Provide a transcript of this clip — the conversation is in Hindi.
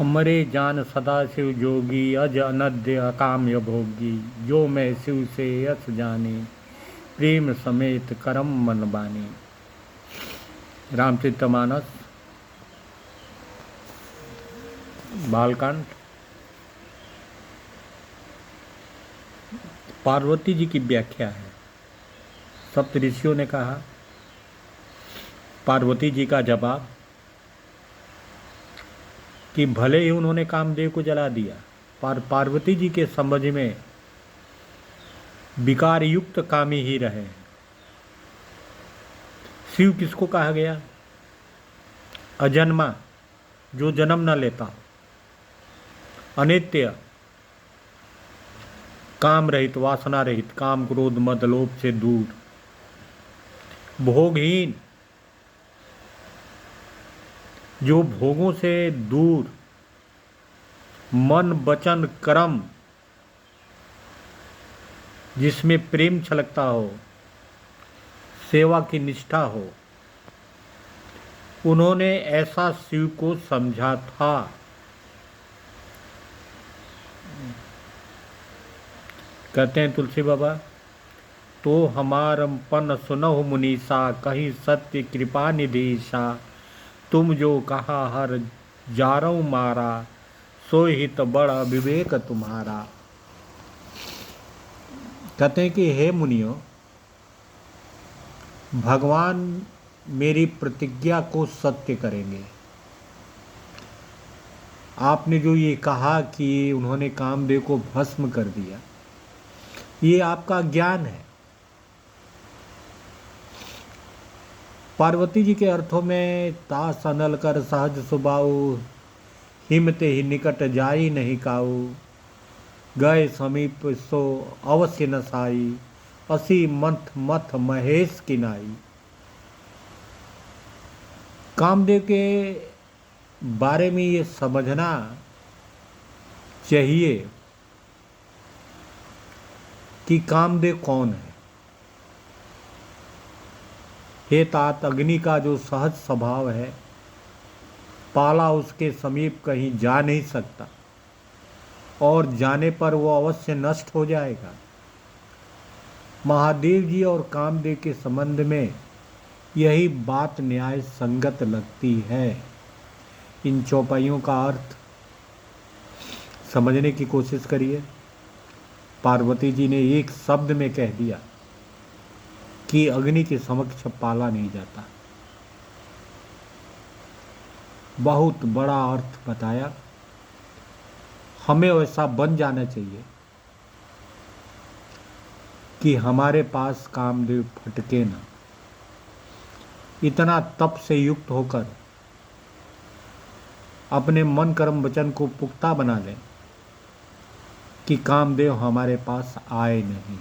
अमरे जान सदा शिव जोगी अज अनद्य अकाम्य भोगी। जो मैं शिव से यस जाने प्रेम समेत करम मन बानी। रामचरितमानस बालकांड। पार्वती जी की व्याख्या है। सप्त ऋषियों ने कहा, पार्वती जी का जवाब कि भले ही उन्होंने कामदेव को जला दिया, पर पार्वती जी के समझ में विकार युक्त कामी ही रहे। शिव किसको कहा गया? अजन्मा, जो जन्म न लेता हो, अनित्य, काम रहित, वासना रहित, काम क्रोध मद लोभ से दूर, भोगहीन, जो भोगों से दूर, मन वचन कर्म जिसमें प्रेम छलकता हो, सेवा की निष्ठा हो, उन्होंने ऐसा शिव को समझा था। कहते हैं तुलसी बाबा, तो हमारपन सुनहु मुनीसा, कहीं सत्य कृपा निधीसा। तुम जो कहा हर जारऊ मारा, सो हित बड़ा विवेक तुम्हारा। कहते हैं कि हे मुनियों, भगवान मेरी प्रतिज्ञा को सत्य करेंगे। आपने जो ये कहा कि उन्होंने कामदेव को भस्म कर दिया, ये आपका ज्ञान है। पार्वती जी के अर्थों में तास अनल कर सहज सुबाऊ, हिमते ही निकट जाई नहीं काऊ। गए समीप सो अवश्य न साई, असी मंथ मथ महेश किनाई। कामदेव के बारे में ये समझना चाहिए कि कामदेव कौन है। हे तात, अग्नि का जो सहज स्वभाव है, पाला उसके समीप कहीं जा नहीं सकता, और जाने पर वो अवश्य नष्ट हो जाएगा। महादेव जी और कामदेव के संबंध में यही बात न्याय संगत लगती है। इन चौपाइयों का अर्थ समझने की कोशिश करिए। पार्वती जी ने एक शब्द में कह दिया कि अग्नि के समक्ष पाला नहीं जाता। बहुत बड़ा अर्थ बताया। हमें वैसा बन जाना चाहिए कि हमारे पास कामदेव फटके ना। इतना तप से युक्त होकर अपने मन कर्म वचन को पुख्ता बना लें कि कामदेव हमारे पास आए नहीं।